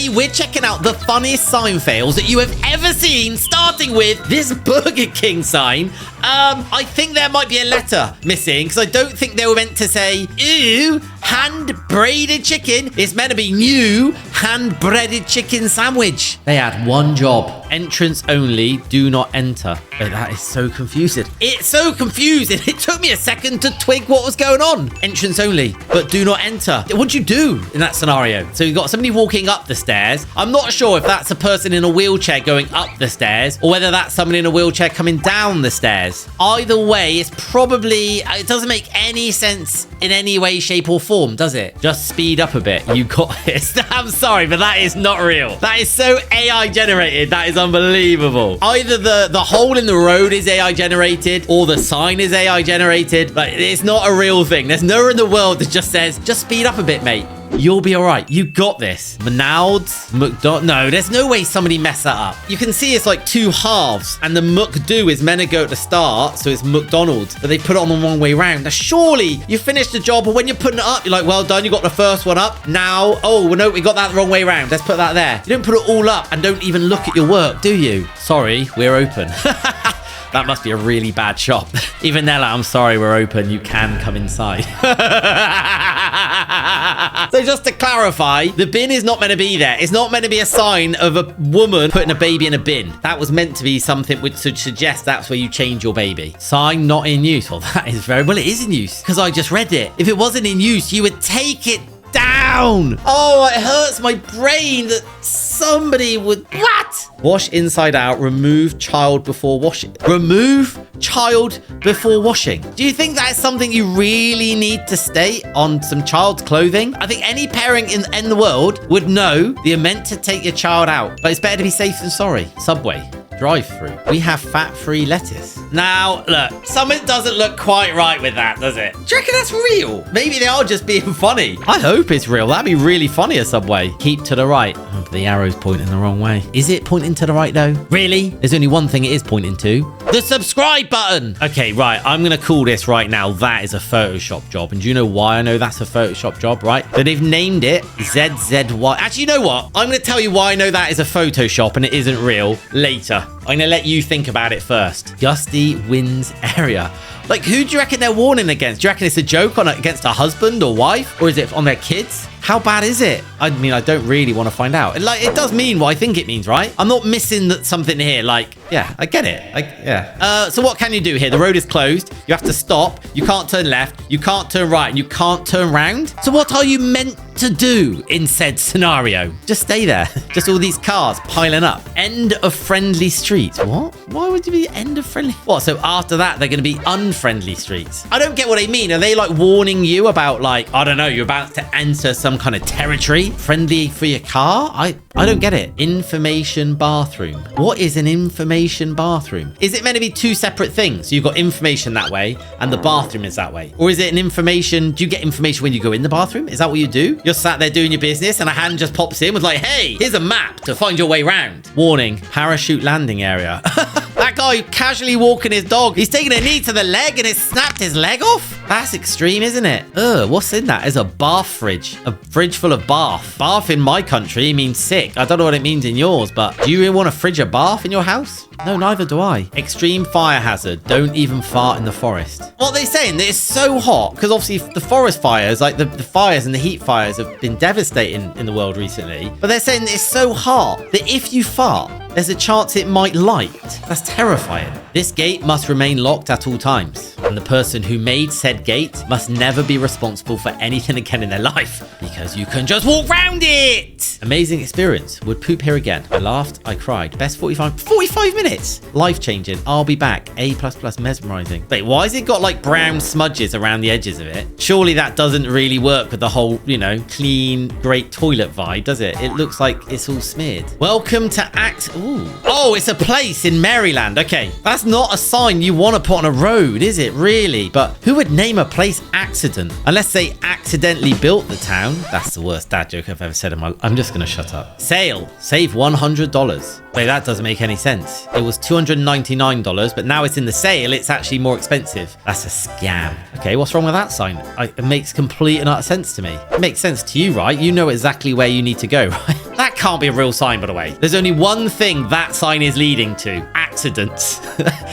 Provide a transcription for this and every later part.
Today, we're checking out the funniest sign fails that you have ever seen, starting with this Burger King sign. I think there might be a letter missing because I don't think they were meant to say, ew, hand-braided chicken. It's meant to be new hand-breaded chicken sandwich. They had one job. Entrance only, do not enter. But that is so confusing. It's so confusing. It took me a second to twig what was going on. Entrance only, but do not enter. What do you do in that scenario? So you've got somebody walking up the stairs. I'm not sure if that's a person in a wheelchair going up the stairs or whether that's someone in a wheelchair coming down the stairs. Either way, it's probably, it doesn't make any sense in any way, shape or form, does it? Just speed up a bit. You got this. I'm sorry, but that is not real. That is so AI generated. That is unbelievable. Either the hole in the road is AI generated or the sign is AI generated, but it's not a real thing. There's nowhere in the world that just says, just speed up a bit, mate. You'll be all right. You got this. Manald's, McDonald's. No, there's no way somebody messed that up. You can see it's like two halves, and the McDo is meant to go at the start, so it's McDonald's, but they put it on the wrong way round. Now, surely you finished the job, but when you're putting it up, you're like, well done, you got the first one up. Now, oh, no, we got that the wrong way round. Let's put that there. You don't put it all up and don't even look at your work, do you? Sorry, we're open. That must be a really bad shop. Even Nella, I'm sorry, we're open. You can come inside. So just to clarify, the bin is not meant to be there. It's not meant to be a sign of a woman putting a baby in a bin. That was meant to be something which should suggest that's where you change your baby. Sign not in use. Well, that is very... Well, it is in use because I just read it. If it wasn't in use, you would take it down. Oh, it hurts my brain that somebody would... What? Wash inside out. Remove child before washing. Remove child before washing. Do you think that is something you really need to state on some child's clothing? I think any parent in the world would know that you're meant to take your child out, but it's better to be safe than sorry. Subway. Drive-through. We have fat-free lettuce. Now, look, something doesn't look quite right with that, does it? Do you reckon that's real? Maybe they are just being funny. I hope it's real. That'd be really funny, a Subway. Keep to the right. Oh, the arrow's pointing the wrong way. Is it pointing to the right, though? Really? There's only one thing it is pointing to. The subscribe button. Okay, right. I'm going to call this right now. That is a Photoshop job. And do you know why I know that's a Photoshop job, right? So they've named it ZZY. Actually, you know what? I'm going to tell you why I know that is a Photoshop and it isn't real later. I'm going to let you think about it first. Gusty winds area. Like, who do you reckon they're warning against? Do you reckon it's a joke against a husband or wife? Or is it on their kids? How bad is it? I mean, I don't really want to find out. Like, it does mean what I think it means, right? I'm not missing something here. Like, yeah, I get it. Yeah. So what can you do here? The road is closed. You have to stop. You can't turn left. You can't turn right. And you can't turn round. So what are you meant to do in said scenario? Just stay there. Just all these cars piling up. End of friendly streets. What? Why would you be end of friendly? What? So after that, they're going to be unfriendly streets. I don't get what they mean. Are they like warning you about like, I don't know, you're about to enter some kind of territory friendly for your car? I don't get it. Information bathroom. What is an information bathroom? Is it meant to be two separate things? So you've got information that way and the bathroom is that way. Or is it an information? Do you get information when you go in the bathroom? Is that what you do? You're sat there doing your business and a hand just pops in with like, hey, here's a map to find your way round. Warning, parachute landing area. That guy casually walking his dog. He's taking a knee to the leg and it snapped his leg off. That's extreme, isn't it? Ugh, what's in that? It's a bath fridge. A fridge full of bath. Bath in my country means sick. I don't know what it means in yours, but do you really want a fridge of bath in your house? No, neither do I. Extreme fire hazard. Don't even fart in the forest. What are they saying? That it's so hot because obviously the forest fires, like the fires and the heat fires have been devastating in the world recently. But they're saying that it's so hot that if you fart, there's a chance it might light. That's terrifying. This gate must remain locked at all times. And the person who made said gate must never be responsible for anything again in their life because you can just walk round it. Amazing experience. Would poop here again. I laughed. I cried. Best 45 minutes. Life-changing. I'll be back. A++ mesmerizing. Wait, why has it got like brown smudges around the edges of it? Surely that doesn't really work with the whole, you know, clean, great toilet vibe, does it? It looks like it's all smeared. Welcome to Act... Ooh. Oh, it's a place in Maryland. Okay. That's not a sign you want to put on a road, is it? Really? But who would name a place Accident? Unless they accidentally built the town. That's the worst dad joke I've ever said in my life. I'm just going to shut up. Sale. Save $100. Wait, that doesn't make any sense. It was $299, but now it's in the sale. It's actually more expensive. That's a scam. Okay, what's wrong with that sign? It makes complete and utter sense to me. It makes sense to you, right? You know exactly where you need to go, right? That can't be a real sign, by the way. There's only one thing that sign is leading to. Accidents.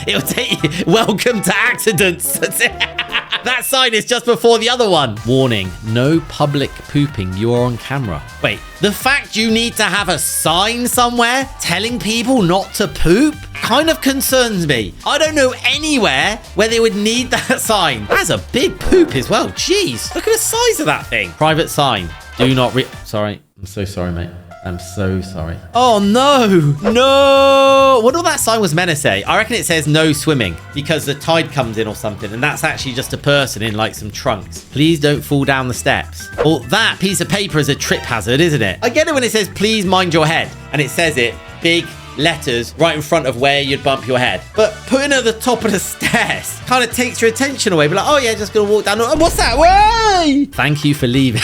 It'll take you. Welcome to accidents. That's it. That sign is just before the other one. Warning, no public pooping. You are on camera. Wait, the fact you need to have a sign somewhere telling people not to poop kind of concerns me. I don't know anywhere where they would need that sign. That's a big poop as well. Jeez, look at the size of that thing. Private sign. Do not Sorry. I'm so sorry, mate. I'm so sorry. Oh, no. No. What all that sign was meant to say? I reckon it says no swimming because the tide comes in or something. And that's actually just a person in like some trunks. Please don't fall down the steps. Well, that piece of paper is a trip hazard, isn't it? I get it when it says, please mind your head. And it says it big letters right in front of where you'd bump your head. But putting it at the top of the stairs kind of takes your attention away. Be like, oh, yeah, just going to walk down. What's that? Way! Thank you for leaving.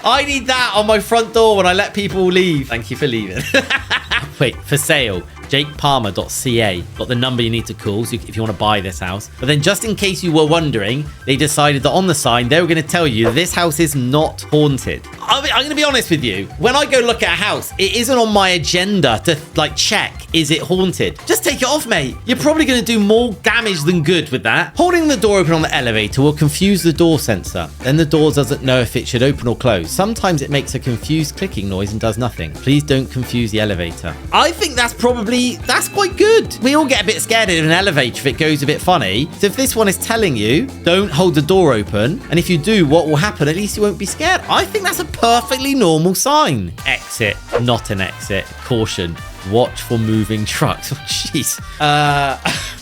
I need that on my front door when I let people leave. Thank you for leaving. Wait, for sale. JakePalmer.ca. Got the number you need to call if you want to buy this house. But then just in case you were wondering, they decided that on the sign, they were going to tell you this house is not haunted. I'm going to be honest with you. When I go look at a house, it isn't on my agenda to like check, is it haunted? Just take it off, mate. You're probably going to do more damage than good with that. Holding the door open on the elevator will confuse the door sensor. Then the door doesn't know if it should open or close. Sometimes it makes a confused clicking noise and does nothing. Please don't confuse the elevator. I think that's quite good. We all get a bit scared in an elevator if it goes a bit funny. So if this one is telling you, don't hold the door open. And if you do, what will happen? At least you won't be scared. I think that's a perfectly normal sign. Exit, not an exit. Caution, watch for moving trucks. Oh, jeez.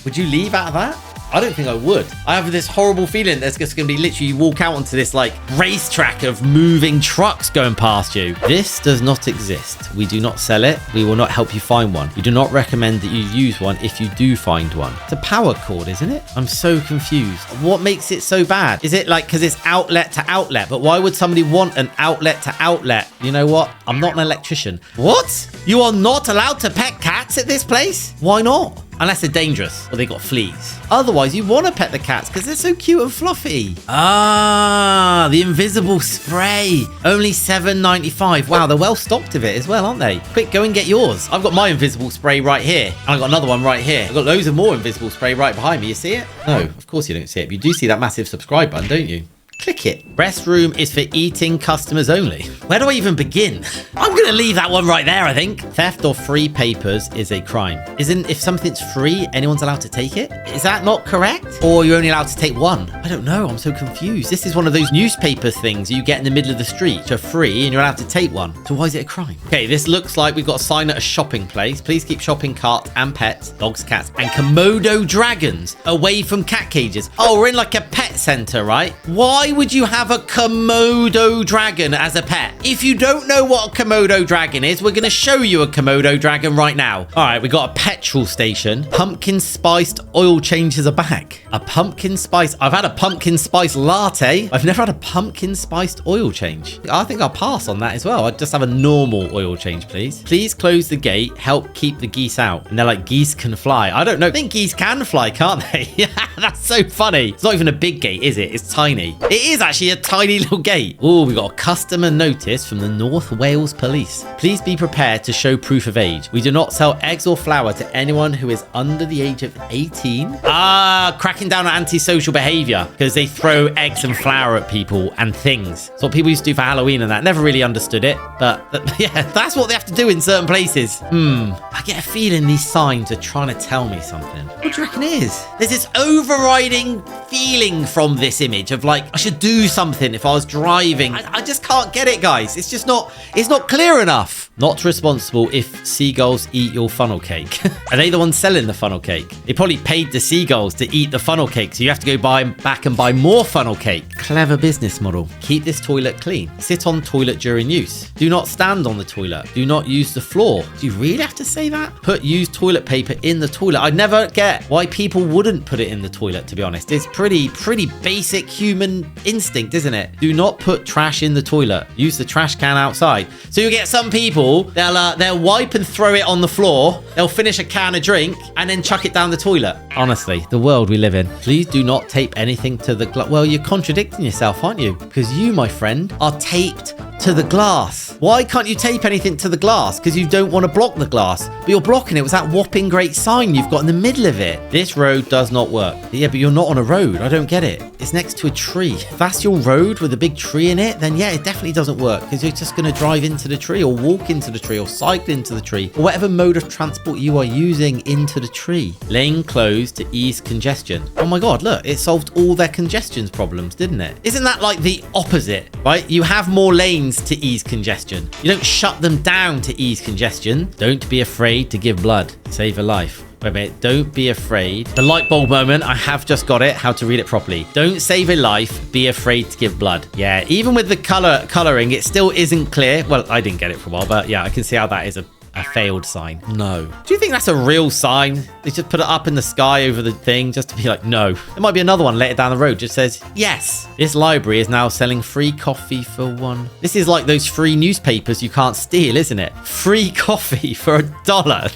Would you leave out of that? I don't think I would. I have this horrible feeling there's just going to be literally you walk out onto this like racetrack of moving trucks going past you. This does not exist. We do not sell it. We will not help you find one. We do not recommend that you use one if you do find one. It's a power cord, isn't it? I'm so confused. What makes it so bad? Is it like because it's outlet to outlet? But why would somebody want an outlet to outlet? You know what? I'm not an electrician. What? You are not allowed to pet cats at this place? Why not? Unless they're dangerous or they got fleas. Otherwise, you want to pet the cats because they're so cute and fluffy. Ah, the invisible spray. Only $7.95. Wow, they're well stocked of it as well, aren't they? Quick, go and get yours. I've got my invisible spray right here. And I've got another one right here. I've got loads of more invisible spray right behind me. You see it? No, of course you don't see it. But you do see that massive subscribe button, don't you? Click it. Restroom is for eating customers only. Where do I even begin? I'm going to leave that one right there, I think. Theft or free papers is a crime. Isn't if something's free, anyone's allowed to take it? Is that not correct? Or you're only allowed to take one? I don't know. I'm so confused. This is one of those newspaper things you get in the middle of the street, which are free, and you're allowed to take one. So why is it a crime? Okay, this looks like we've got a sign at a shopping place. Please keep shopping carts and pets, dogs, cats, and Komodo dragons away from cat cages. Oh, we're in like a pet center, right? Why would you have a Komodo dragon as a pet? If you don't know what a Komodo dragon is, we're going to show you a Komodo dragon right now. All right, we got a petrol station. Pumpkin spiced oil changes are back. A pumpkin spice. I've had a pumpkin spice latte. I've never had a pumpkin spiced oil change. I think I'll pass on that as well. I'd just have a normal oil change, please. Please close the gate. Help keep the geese out. And they're like, geese can fly. I don't know. I think geese can fly, can't they? Yeah, that's so funny. It's not even a big gate, is it? It's tiny. It is actually a tiny little gate. Oh, we got a customer notice from the North Wales Police. Please be prepared to show proof of age. We do not sell eggs or flour to anyone who is under the age of 18. Ah, cracking down on antisocial behavior because they throw eggs and flour at people and things. It's what people used to do for Halloween and that. Never really understood it, but yeah, that's what they have to do in certain places. I get a feeling these signs are trying to tell me something. What do you reckon it is? There's this overriding feeling from this image of like, I should do something if I was driving. I just can't get it, guys. It's just not, it's not clear enough. Not responsible if seagulls eat your funnel cake. Are they the ones selling the funnel cake? They probably paid the seagulls to eat the funnel cake, so you have to go back and buy more funnel cake. Clever business model. Keep this toilet clean. Sit on toilet during use. Do not stand on the toilet. Do not use the floor. Do you really have to say that? Put used toilet paper in the toilet. I never get why people wouldn't put it in the toilet, to be honest. It's pretty basic human instinct, isn't it? Do not put trash in the toilet. Use the trash can outside. So you get some people, they'll wipe and throw it on the floor. They'll finish a can of drink and then chuck it down the toilet. Honestly, the world we live in. Please do not tape anything to the glass. Well, you're contradicting yourself, aren't you? Because you, my friend, are taped to the glass. Why can't you tape anything to the glass? Because you don't want to block the glass. But you're blocking it with that whopping great sign you've got in the middle of it. This road does not work. Yeah, but you're not on a road. I don't get it. It's next to a tree. If that's your road with a big tree in it, then yeah, it definitely doesn't work because you're just going to drive into the tree or walk into the tree or cycle into the tree or whatever mode of transport you are using into the tree. Lane closed to ease congestion. Oh my God, look, it solved all their congestion problems, didn't it? Isn't that like the opposite, right? You have more lanes to ease congestion. You don't shut them down to ease congestion. Don't be afraid to give blood. Save a life. Wait a minute, don't be afraid. The light bulb moment, I have just got it, how to read it properly. Don't save a life, be afraid to give blood. Yeah, even with the coloring, it still isn't clear. Well, I didn't get it for a while, but yeah, I can see how that is a failed sign. No. Do you think that's a real sign? They just put it up in the sky over the thing just to be like, no. There might be another one later down the road just says, yes. This library is now selling free coffee for $1. This is like those free newspapers you can't steal, isn't it? Free coffee for $1.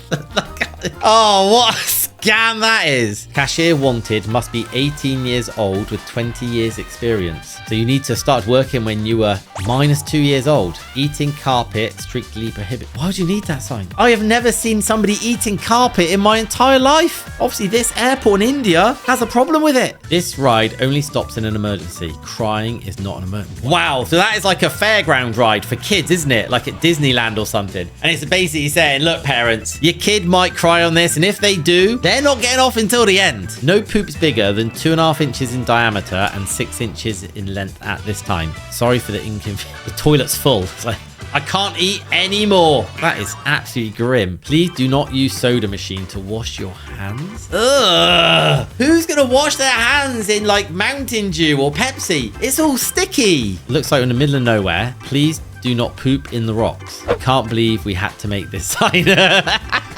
Oh, what a scam that is. Cashier wanted must be 18 years old with 20 years experience. So you need to start working when you were -2 years old. Eating carpet strictly prohibited. Why would you need that sign? I have never seen somebody eating carpet in my entire life. Obviously, this airport in India has a problem with it. This ride only stops in an emergency. Crying is not an emergency. Wow, so that is like a fairground ride for kids, isn't it? Like at Disneyland or something. And it's basically saying, look, parents, your kid might cry on this, and if they do, they're not getting off until the end. No poop's bigger than 2.5 inches in diameter and 6 inches in length at this time. Sorry for the inconvenience. The toilet's full. It's like, I can't eat anymore. That is absolutely grim. Please do not use soda machine to wash your hands. Ugh. Who's going to wash their hands in like Mountain Dew or Pepsi? It's all sticky. Looks like we're in the middle of nowhere. Please do not poop in the rocks. I can't believe we had to make this sign.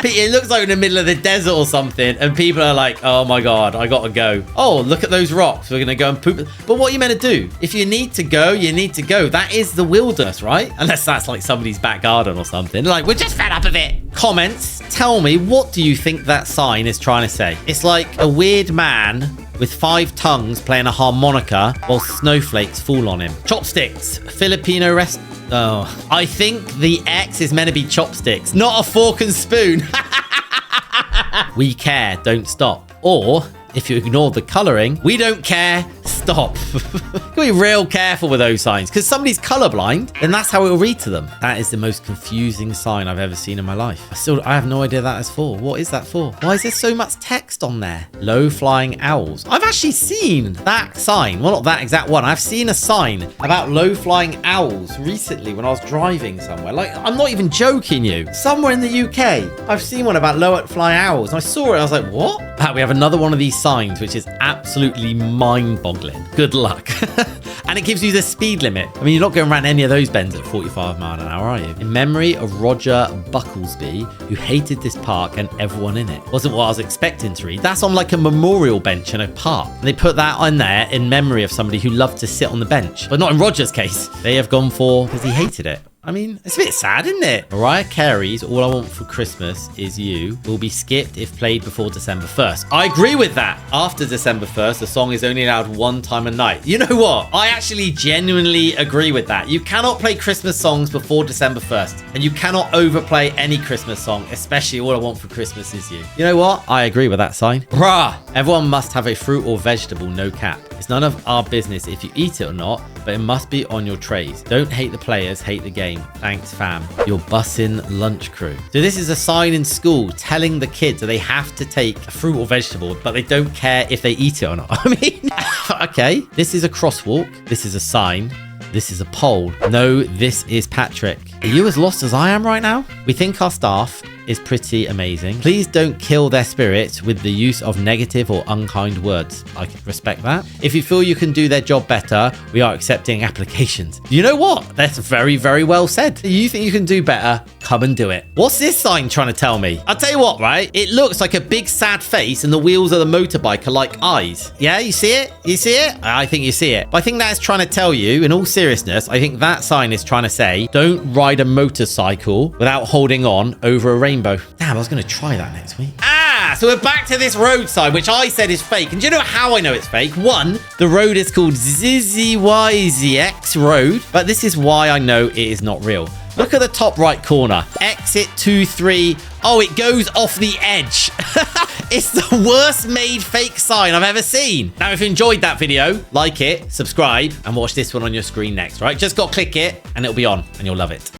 It looks like we're in the middle of the desert or something, and people are like, oh my God, I gotta go. Oh, look at those rocks. We're gonna go and poop. But what are you meant to do? If you need to go, you need to go. That is the wilderness, right? Unless that's like somebody's back garden or something. Like, we're just fed up of it. Comments, tell me, what do you think that sign is trying to say? It's like a weird man with 5 tongues playing a harmonica while snowflakes fall on him. Chopsticks, Filipino rest. Oh, I think the X is meant to be chopsticks, not a fork and spoon. We care, don't stop. Or, if you ignore the coloring, we don't care, stop. Be real careful with those signs, because somebody's colorblind, then that's how it will read to them. That is the most confusing sign I've ever seen in my life. I have no idea that is for. What is that for? Why is there so much text on there? Low flying owls. I've actually seen that sign. Well, not that exact one. I've seen a sign about low flying owls recently when I was driving somewhere. Like, I'm not even joking you. Somewhere in the UK, I've seen one about low flying owls. And I saw it. I was like, what? Pat, we have another one of these signs, which is absolutely mind-boggling. Good luck. And it gives you the speed limit. I mean, you're not going around any of those bends at 45 miles an hour, are you? In memory of Roger Bucklesby, who hated this park and everyone in it. Wasn't what I was expecting to read. That's on like a memorial bench in a park. And they put that on there in memory of somebody who loved to sit on the bench. But not in Roger's case. They have gone for because he hated it. I mean, it's a bit sad, isn't it? Mariah Carey's All I Want for Christmas Is You will be skipped if played before December 1st. I agree with that. After December 1st, the song is only allowed 1 time a night. You know what? I actually genuinely agree with that. You cannot play Christmas songs before December 1st. And you cannot overplay any Christmas song, especially All I Want for Christmas Is You. You know what? I agree with that sign. Bruh! Everyone must have a fruit or vegetable, no cap. It's none of our business if you eat it or not, but it must be on your trays. Don't hate the players, hate the game. Thanks, fam. Your bussin' lunch crew. So this is a sign in school telling the kids that they have to take a fruit or vegetable, but they don't care if they eat it or not. I mean, okay. This is a crosswalk. This is a sign. This is a poll. No, this is Patrick. Are you as lost as I am right now? We think our staff is pretty amazing. Please don't kill their spirits with the use of negative or unkind words. I can respect that. If you feel you can do their job better, we are accepting applications. You know what? That's very, very well said. You think you can do better? Come and do it. What's this sign trying to tell me? I'll tell you what, right? It looks like a big sad face and the wheels of the motorbike are like eyes. Yeah, you see it? You see it? I think you see it. But I think that's trying to tell you, in all seriousness, I think that sign is trying to say, don't ride a motorcycle without holding on over a rainbow. Damn, I was going to try that next week. So we're back to this road sign, which I said is fake. And do you know how I know it's fake? One, the road is called ZZYZX Road, but this is why I know it is not real. Look at the top right corner. Exit 23. Oh, it goes off the edge. It's the worst made fake sign I've ever seen. Now, if you enjoyed that video, like it, subscribe, and watch this one on your screen next, right? Just got to click it, and it'll be on, and you'll love it.